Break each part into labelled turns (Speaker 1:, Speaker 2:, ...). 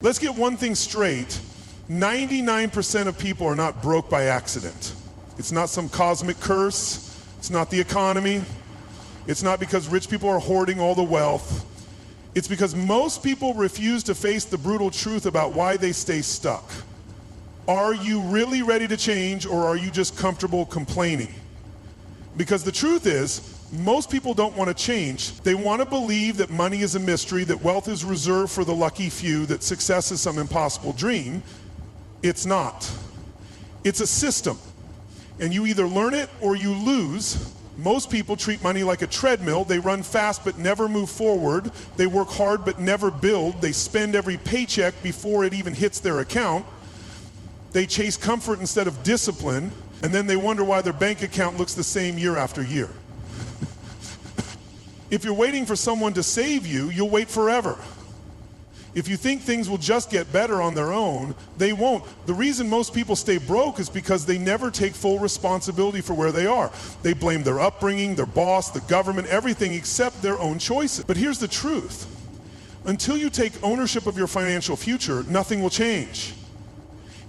Speaker 1: Let's get one thing straight. 99% of people are not broke by accident. It's not some cosmic curse. It's not the economy. It's not because rich people are hoarding all the wealth. It's because most people refuse to face the brutal truth about why they stay stuck. Are you really ready to change, or are you just comfortable complaining? Because the truth is, most people don't want to change. They want to believe that money is a mystery, that wealth is reserved for the lucky few, that success is some impossible dream. It's not. It's a system. And you either learn it or you lose. Most people treat money like a treadmill. They run fast but never move forward. They work hard but never build. They spend every paycheck before it even hits their account. They chase comfort instead of discipline, and then they wonder why their bank account looks the same year after year. If you're waiting for someone to save you, you'll wait forever. If you think things will just get better on their own, they won't. The reason most people stay broke is because they never take full responsibility for where they are. They blame their upbringing, their boss, the government, everything except their own choices. But here's the truth. Until you take ownership of your financial future, nothing will change.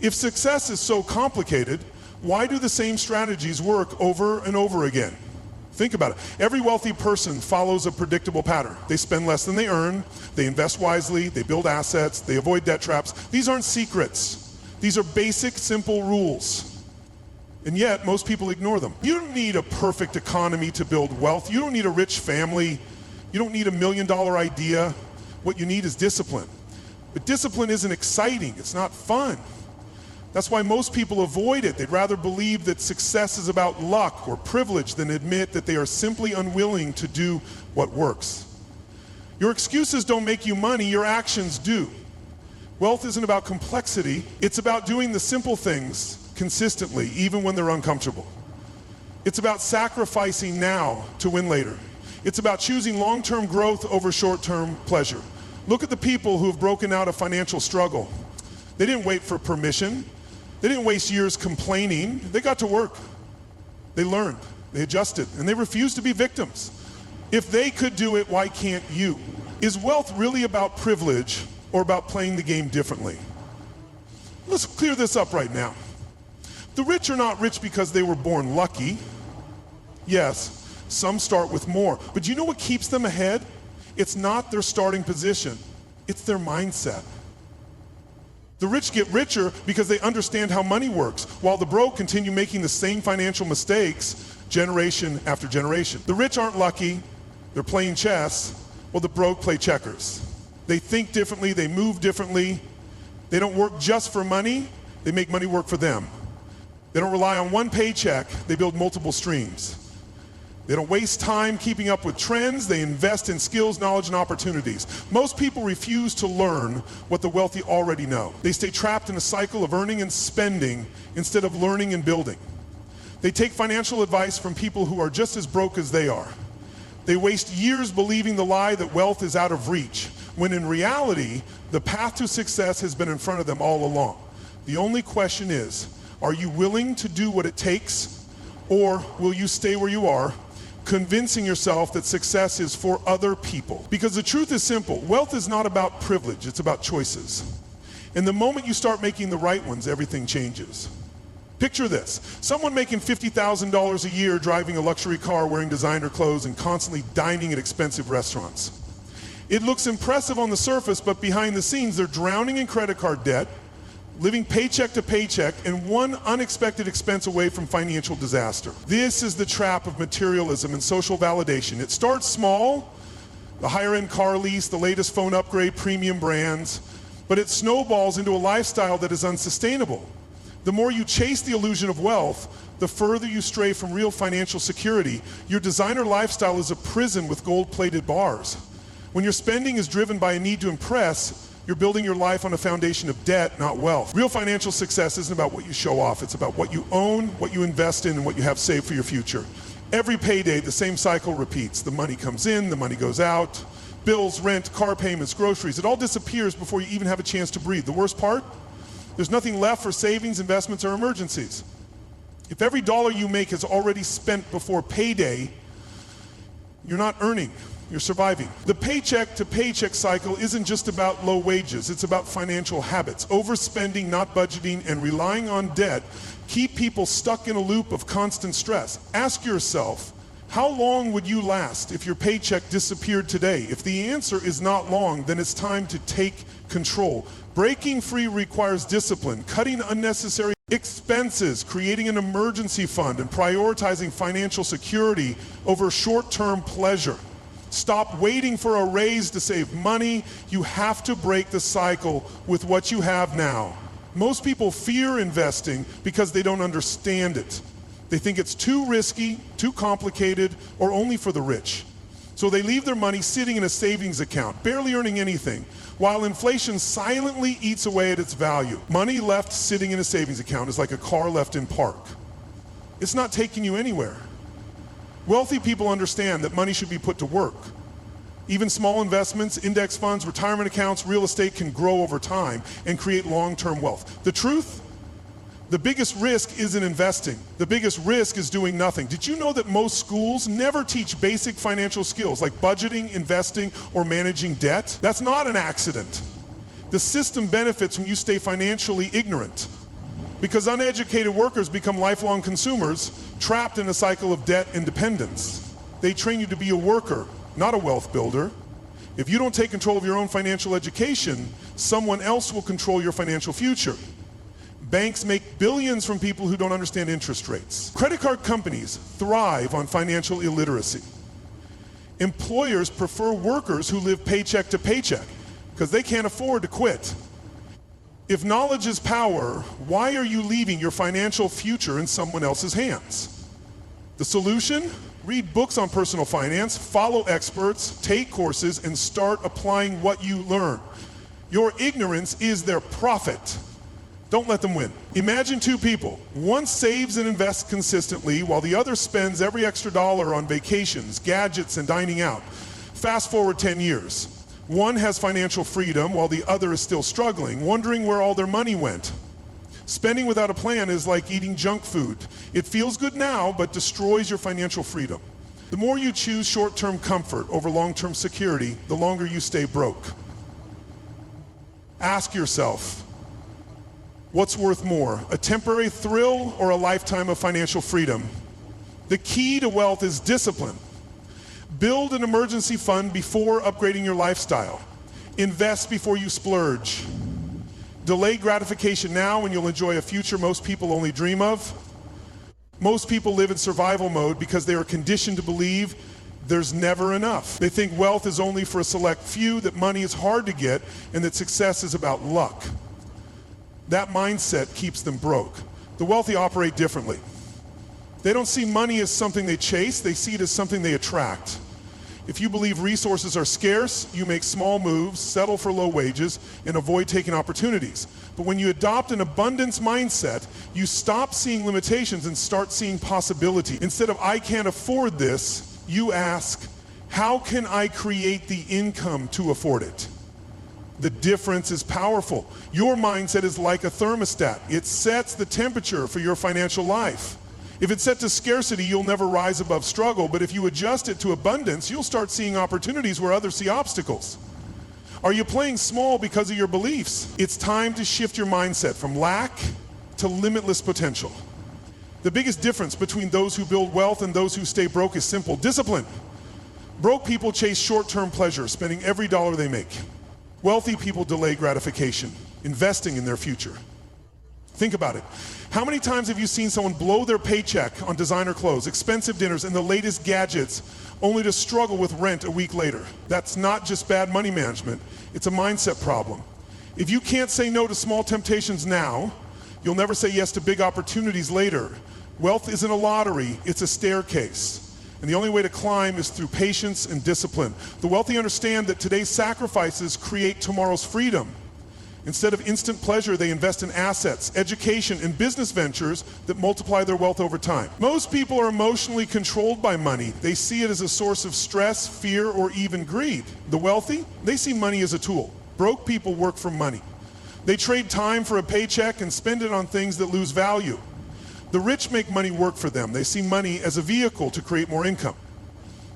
Speaker 1: If success is so complicated, why do the same strategies work over and over again? Think about it. Every wealthy person follows a predictable pattern. They spend less than they earn, they invest wisely, they build assets, they avoid debt traps. These aren't secrets. These are basic, simple rules. And yet, most people ignore them. You don't need a perfect economy to build wealth. You don't need a rich family. You don't need $1 million idea. What you need is discipline. But discipline isn't exciting. It's not fun. That's why most people avoid it. They'd rather believe that success is about luck or privilege than admit that they are simply unwilling to do what works. Your excuses don't make you money, your actions do. Wealth isn't about complexity, it's about doing the simple things consistently, even when they're uncomfortable. It's about sacrificing now to win later. It's about choosing long-term growth over short-term pleasure. Look at the people who have broken out of financial struggle. They didn't wait for permission. They didn't waste years complaining. They got to work. They learned. They adjusted. And they refused to be victims. If they could do it, why can't you? Is wealth really about privilege or about playing the game differently? Let's clear this up right now. The rich are not rich because they were born lucky. Yes, some start with more. But do you know what keeps them ahead? It's not their starting position. It's their mindset. The rich get richer because they understand how money works, while the broke continue making the same financial mistakes generation after generation. The rich aren't lucky, they're playing chess, while the broke play checkers. They think differently, they move differently. They don't work just for money, they make money work for them. They don't rely on one paycheck, they build multiple streams. They don't waste time keeping up with trends. They invest in skills, knowledge, and opportunities. Most people refuse to learn what the wealthy already know. They stay trapped in a cycle of earning and spending instead of learning and building. They take financial advice from people who are just as broke as they are. They waste years believing the lie that wealth is out of reach, when in reality, the path to success has been in front of them all along. The only question is, are you willing to do what it takes, or will you stay where you are, convincing yourself that success is for other people? Because the truth is simple. Wealth is not about privilege, it's about choices. And the moment you start making the right ones, everything changes. Picture this. Someone making $50,000 a year, driving a luxury car, wearing designer clothes, and constantly dining at expensive restaurants. It looks impressive on the surface, but behind the scenes, they're drowning in credit card debt, living paycheck to paycheck, and one unexpected expense away from financial disaster. This is the trap of materialism and social validation. It starts small, the higher-end car lease, the latest phone upgrade, premium brands, but it snowballs into a lifestyle that is unsustainable. The more you chase the illusion of wealth, the further you stray from real financial security. Your designer lifestyle is a prison with gold-plated bars. When your spending is driven by a need to impress, you're building your life on a foundation of debt, not wealth. Real financial success isn't about what you show off. It's about what you own, what you invest in, and what you have saved for your future. Every payday, the same cycle repeats. The money comes in, the money goes out. Bills, rent, car payments, groceries. It all disappears before you even have a chance to breathe. The worst part? There's nothing left for savings, investments, or emergencies. If every dollar you make is already spent before payday, you're not earning. you're surviving. The paycheck to paycheck cycle isn't just about low wages, it's about financial habits. Overspending, not budgeting, and relying on debt keep people stuck in a loop of constant stress. Ask yourself, how long would you last if your paycheck disappeared today? If the answer is not long, then it's time to take control. Breaking free requires discipline, cutting unnecessary expenses, creating an emergency fund, and prioritizing financial security over short-term pleasure. Stop waiting for a raise to save money. You have to break the cycle with what you have now. Most people fear investing because they don't understand it. They think it's too risky, too complicated, or only for the rich. So they leave their money sitting in a savings account, barely earning anything, while inflation silently eats away at its value. Money left sitting in a savings account is like a car left in park. It's not taking you anywhere. Wealthy people understand that money should be put to work. Even small investments, index funds, retirement accounts, real estate can grow over time and create long-term wealth. The truth? The biggest risk isn't investing. The biggest risk is doing nothing. Did you know that most schools never teach basic financial skills like budgeting, investing, or managing debt? That's not an accident. The system benefits when you stay financially ignorant, because uneducated workers become lifelong consumers trapped in a cycle of debt and dependence. They train you to be a worker, not a wealth builder. If you don't take control of your own financial education, someone else will control your financial future. Banks make billions from people who don't understand interest rates. Credit card companies thrive on financial illiteracy. Employers prefer workers who live paycheck to paycheck because they can't afford to quit. If knowledge is power, why are you leaving your financial future in someone else's hands? The solution? Read books on personal finance, follow experts, take courses, and start applying what you learn. Your ignorance is their profit. Don't let them win. Imagine two people. One saves and invests consistently while the other spends every extra dollar on vacations, gadgets, and dining out. Fast forward 10 years. One has financial freedom while the other is still struggling, wondering where all their money went. Spending without a plan is like eating junk food. It feels good now, but destroys your financial freedom. The more you choose short-term comfort over long-term security, the longer you stay broke. Ask yourself, what's worth more, a temporary thrill or a lifetime of financial freedom? The key to wealth is discipline. Build an emergency fund before upgrading your lifestyle. Invest before you splurge. Delay gratification now and you'll enjoy a future most people only dream of. Most people live in survival mode because they are conditioned to believe there's never enough. They think wealth is only for a select few, that money is hard to get, and that success is about luck. That mindset keeps them broke. The wealthy operate differently. They don't see money as something they chase, they see it as something they attract. If you believe resources are scarce, you make small moves, settle for low wages, and avoid taking opportunities. But when you adopt an abundance mindset, you stop seeing limitations and start seeing possibility. Instead of, I can't afford this, you ask, how can I create the income to afford it? The difference is powerful. Your mindset is like a thermostat. It sets the temperature for your financial life. If it's set to scarcity, you'll never rise above struggle, but if you adjust it to abundance, you'll start seeing opportunities where others see obstacles. Are you playing small because of your beliefs? It's time to shift your mindset from lack to limitless potential. The biggest difference between those who build wealth and those who stay broke is simple: discipline. Broke people chase short-term pleasure, spending every dollar they make. Wealthy people delay gratification, investing in their future. Think about it. How many times have you seen someone blow their paycheck on designer clothes, expensive dinners, and the latest gadgets, only to struggle with rent a week later? That's not just bad money management, it's a mindset problem. If you can't say no to small temptations now, you'll never say yes to big opportunities later. Wealth isn't a lottery, it's a staircase. And the only way to climb is through patience and discipline. The wealthy understand that today's sacrifices create tomorrow's freedom. Instead of instant pleasure, they invest in assets, education, and business ventures that multiply their wealth over time. Most people are emotionally controlled by money. They see it as a source of stress, fear, or even greed. The wealthy, they see money as a tool. Broke people work for money. They trade time for a paycheck and spend it on things that lose value. The rich make money work for them. They see money as a vehicle to create more income.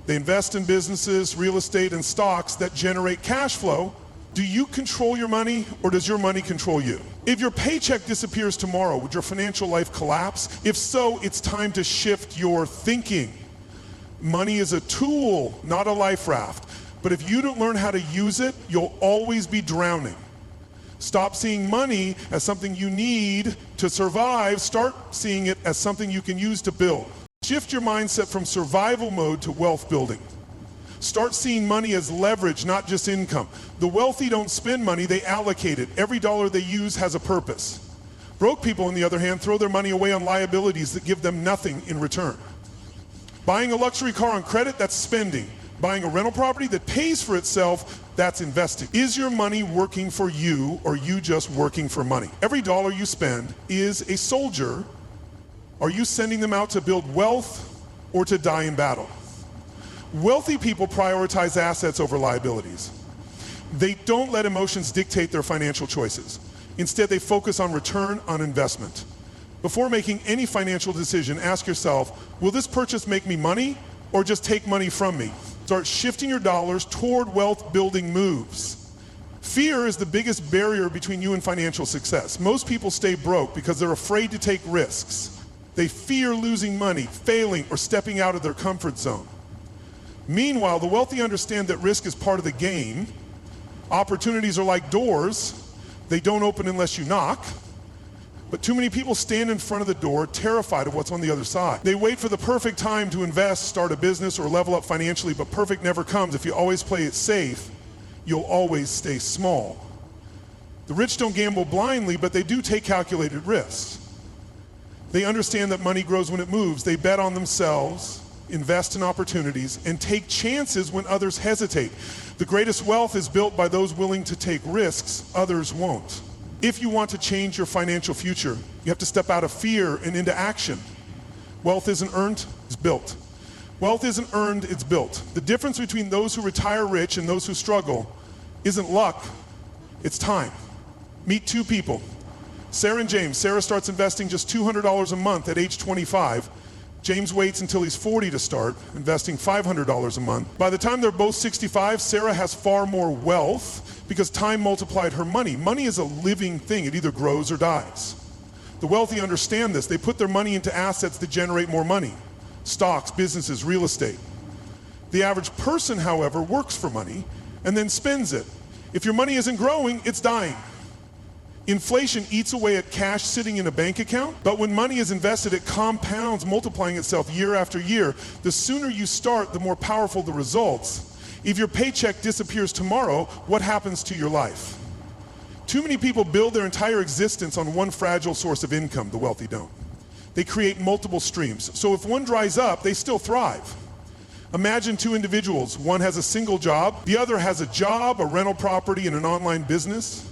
Speaker 1: They invest in businesses, real estate, and stocks that generate cash flow. Do you control your money, or does your money control you? If your paycheck disappears tomorrow, would your financial life collapse? If so, it's time to shift your thinking. Money is a tool, not a life raft. But if you don't learn how to use it, you'll always be drowning. Stop seeing money as something you need to survive. Start seeing it as something you can use to build. Shift your mindset from survival mode to wealth building. Start seeing money as leverage, not just income. The wealthy don't spend money, they allocate it. Every dollar they use has a purpose. Broke people, on the other hand, throw their money away on liabilities that give them nothing in return. Buying a luxury car on credit, that's spending. Buying a rental property that pays for itself, that's investing. Is your money working for you, or are you just working for money? Every dollar you spend is a soldier. Are you sending them out to build wealth or to die in battle? Wealthy people prioritize assets over liabilities. They don't let emotions dictate their financial choices. Instead, they focus on return on investment. Before making any financial decision, ask yourself, will this purchase make me money or just take money from me? Start shifting your dollars toward wealth building moves. Fear is the biggest barrier between you and financial success. Most people stay broke because they're afraid to take risks. They fear losing money, failing, or stepping out of their comfort zone. Meanwhile, the wealthy understand that risk is part of the game. Opportunities are like doors. They don't open unless you knock. But too many people stand in front of the door, terrified of what's on the other side. They wait for the perfect time to invest, start a business, or level up financially, but perfect never comes. If you always play it safe, you'll always stay small. The rich don't gamble blindly, but they do take calculated risks. They understand that money grows when it moves. They bet on themselves, invest in opportunities, and take chances when others hesitate. The greatest wealth is built by those willing to take risks others won't. If you want to change your financial future, you have to step out of fear and into action. Wealth isn't earned, it's built. Wealth isn't earned, it's built. The difference between those who retire rich and those who struggle isn't luck, it's time. Meet two people, Sarah and James. Sarah starts investing just $200 a month at age 25. James waits until he's 40 to start, investing $500 a month. By the time they're both 65, Sarah has far more wealth because time multiplied her money. Money is a living thing. It either grows or dies. The wealthy understand this. They put their money into assets that generate more money. Stocks, businesses, real estate. The average person, however, works for money and then spends it. If your money isn't growing, it's dying. Inflation eats away at cash sitting in a bank account, but when money is invested, it compounds, multiplying itself year after year. The sooner you start, the more powerful the results. If your paycheck disappears tomorrow, what happens to your life? Too many people build their entire existence on one fragile source of income. The wealthy don't. They create multiple streams. So if one dries up, they still thrive. Imagine two individuals. One has a single job. The other has a job, a rental property, and an online business.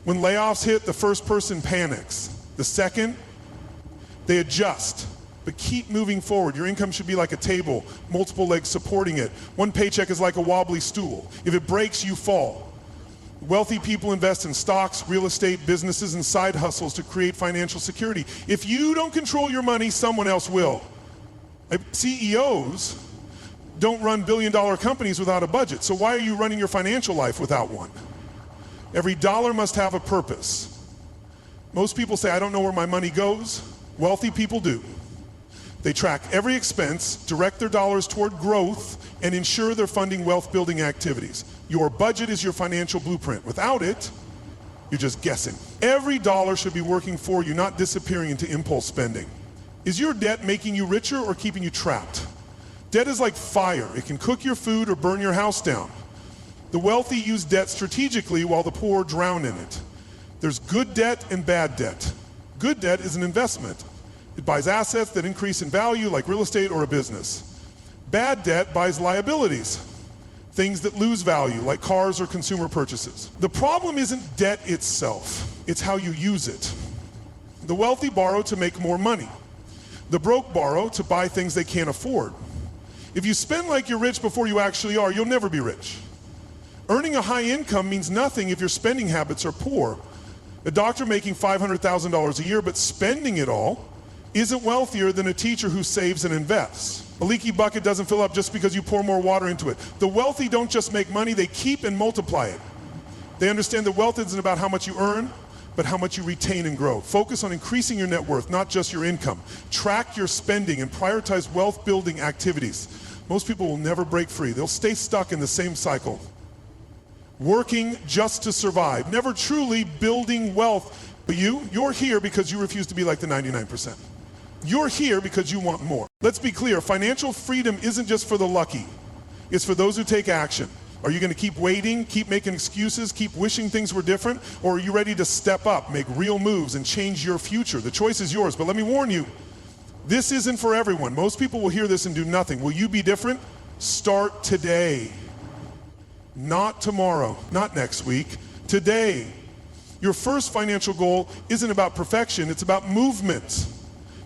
Speaker 1: When layoffs hit, the first person panics. The second, they adjust, but keep moving forward. Your income should be like a table, multiple legs supporting it. One paycheck is like a wobbly stool. If it breaks, you fall. Wealthy people invest in stocks, real estate, businesses, and side hustles to create financial security. If you don't control your money, someone else will. CEOs don't run billion-dollar companies without a budget, so why are you running your financial life without one? Every dollar must have a purpose. Most people say, I don't know where my money goes. Wealthy people do. They track every expense, direct their dollars toward growth, and ensure they're funding wealth-building activities. Your budget is your financial blueprint. Without it, you're just guessing. Every dollar should be working for you, not disappearing into impulse spending. Is your debt making you richer or keeping you trapped? Debt is like fire. It can cook your food or burn your house down. The wealthy use debt strategically while the poor drown in it. There's good debt and bad debt. Good debt is an investment. It buys assets that increase in value, like real estate or a business. Bad debt buys liabilities, things that lose value, like cars or consumer purchases. The problem isn't debt itself, it's how you use it. The wealthy borrow to make more money. The broke borrow to buy things they can't afford. If you spend like you're rich before you actually are, you'll never be rich. Earning a high income means nothing if your spending habits are poor. A doctor making $500,000 a year but spending it all isn't wealthier than a teacher who saves and invests. A leaky bucket doesn't fill up just because you pour more water into it. The wealthy don't just make money, they keep and multiply it. They understand that wealth isn't about how much you earn, but how much you retain and grow. Focus on increasing your net worth, not just your income. Track your spending and prioritize wealth-building activities. Most people will never break free. They'll stay stuck in the same cycle. Working just to survive, never truly building wealth. But you're here because you refuse to be like the 99%. You're here because you want more. Let's be clear, financial freedom isn't just for the lucky. It's for those who take action. Are you going to keep waiting, keep making excuses, keep wishing things were different? Or are you ready to step up, make real moves, and change your future? The choice is yours, but let me warn you, this isn't for everyone. Most people will hear this and do nothing. Will you be different? Start today. Not tomorrow, not next week, today. Your first financial goal isn't about perfection, it's about movement.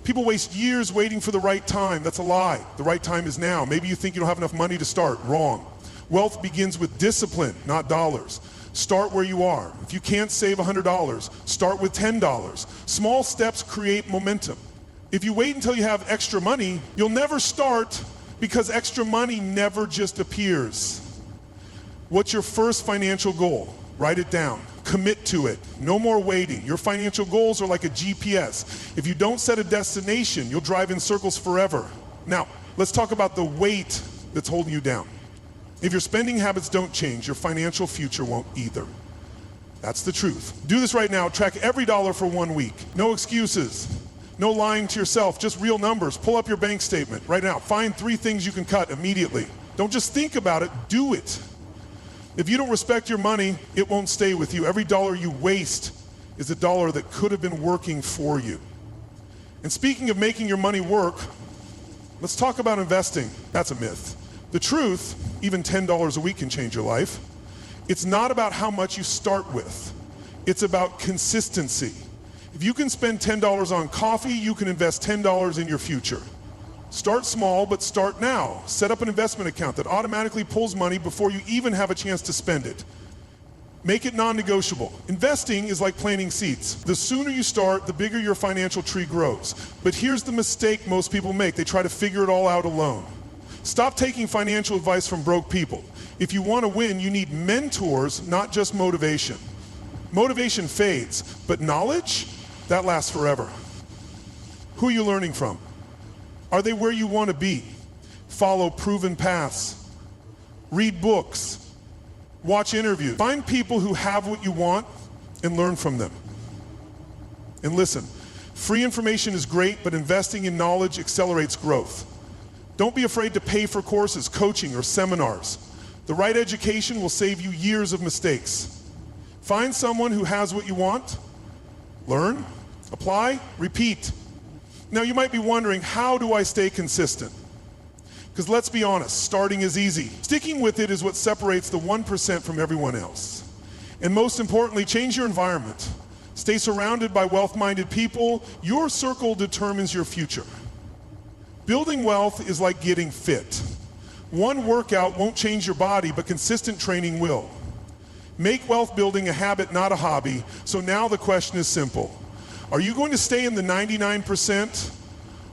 Speaker 1: People waste years waiting for the right time. That's a lie. The right time is now. Maybe you think you don't have enough money to start. Wrong. Wealth begins with discipline, not dollars. Start where you are. If you can't save $100, start with $10. Small steps create momentum. If you wait until you have extra money, you'll never start because extra money never just appears. What's your first financial goal? Write it down. Commit to it. No more waiting. Your financial goals are like a GPS. If you don't set a destination, you'll drive in circles forever. Now, let's talk about the weight that's holding you down. If your spending habits don't change, your financial future won't either. That's the truth. Do this right now. Track every dollar for 1 week. No excuses. No lying to yourself. Just real numbers. Pull up your bank statement right now. Find 3 things you can cut immediately. Don't just think about it. Do it. If you don't respect your money, it won't stay with you. Every dollar you waste is a dollar that could have been working for you. And speaking of making your money work, let's talk about investing. That's a myth. The truth, even $10 a week can change your life. It's not about how much you start with. It's about consistency. If you can spend $10 on coffee, you can invest $10 in your future. Start small, but start now. Set up an investment account that automatically pulls money before you even have a chance to spend it. Make it non-negotiable. Investing is like planting seeds. The sooner you start, the bigger your financial tree grows. But here's the mistake most people make. They try to figure it all out alone. Stop taking financial advice from broke people. If you want to win, you need mentors, not just motivation. Motivation fades, but knowledge, that lasts forever. Who are you learning from? Are they where you want to be? Follow proven paths. Read books. Watch interviews. Find people who have what you want and learn from them. And listen, free information is great, but investing in knowledge accelerates growth. Don't be afraid to pay for courses, coaching, or seminars. The right education will save you years of mistakes. Find someone who has what you want, learn, apply, repeat. Now you might be wondering, how do I stay consistent? Because let's be honest, starting is easy. Sticking with it is what separates the 1% from everyone else. And most importantly, change your environment. Stay surrounded by wealth-minded people. Your circle determines your future. Building wealth is like getting fit. One workout won't change your body, but consistent training will. Make wealth building a habit, not a hobby. So now the question is simple. Are you going to stay in the 99%,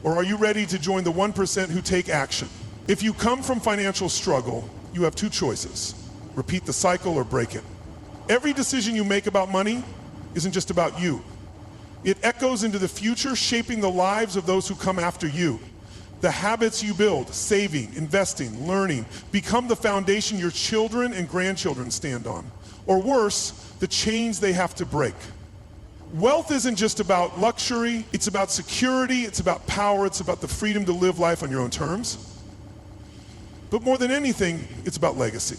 Speaker 1: or are you ready to join the 1% who take action? If you come from financial struggle, you have 2 choices. Repeat the cycle or break it. Every decision you make about money isn't just about you. It echoes into the future, shaping the lives of those who come after you. The habits you build, saving, investing, learning, become the foundation your children and grandchildren stand on. Or worse, the chains they have to break. Wealth isn't just about luxury, it's about security, it's about power, it's about the freedom to live life on your own terms. But more than anything, it's about legacy.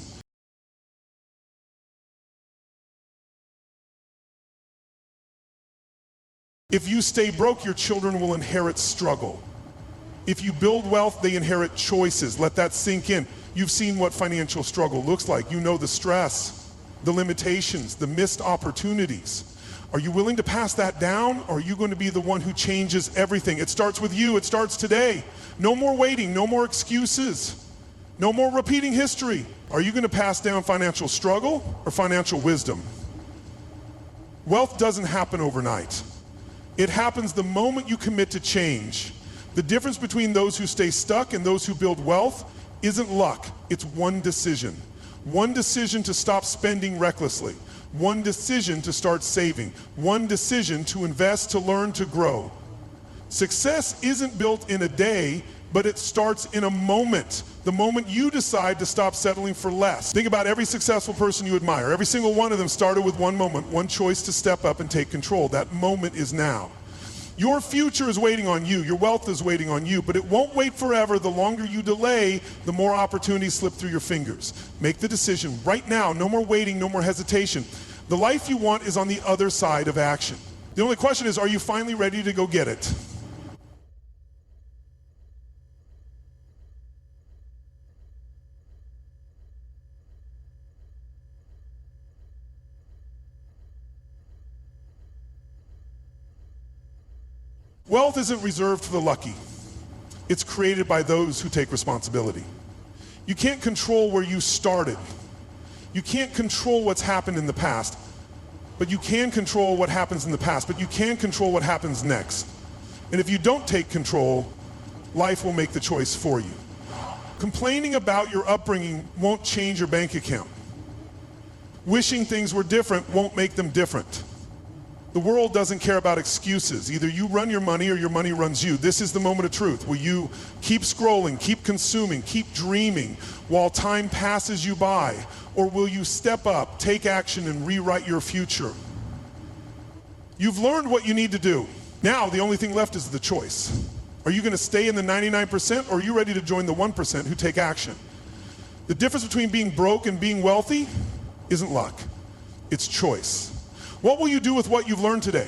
Speaker 1: If you stay broke, your children will inherit struggle. If you build wealth, they inherit choices. Let that sink in. You've seen what financial struggle looks like. You know the stress, the limitations, the missed opportunities. Are you willing to pass that down, or are you going to be the one who changes everything? It starts with you. It starts today. No more waiting. No more excuses. No more repeating history. Are you going to pass down financial struggle or financial wisdom? Wealth doesn't happen overnight. It happens the moment you commit to change. The difference between those who stay stuck and those who build wealth isn't luck, it's one decision. One decision to stop spending recklessly. One decision to start saving. One decision to invest, to learn, to grow. Success isn't built in a day, but it starts in a moment. The moment you decide to stop settling for less. Think about every successful person you admire. Every single one of them started with one moment, one choice to step up and take control. That moment is now. Your future is waiting on you. Your wealth is waiting on you, but it won't wait forever. The longer you delay, the more opportunities slip through your fingers. Make the decision right now. No more waiting, no more hesitation. The life you want is on the other side of action. The only question is, are you finally ready to go get it? Wealth isn't reserved for the lucky. It's created by those who take responsibility. You can't control where you started. You can't control what's happened in the past, but you can control what happens in the past, but you can control what happens next. And if you don't take control, life will make the choice for you. Complaining about your upbringing won't change your bank account. Wishing things were different won't make them different. The world doesn't care about excuses. Either you run your money or your money runs you. This is the moment of truth. Will you keep scrolling, keep consuming, keep dreaming while time passes you by? Or will you step up, take action, and rewrite your future? You've learned what you need to do. Now the only thing left is the choice. Are you going to stay in the 99% or are you ready to join the 1% who take action? The difference between being broke and being wealthy isn't luck. It's choice. What will you do with what you've learned today?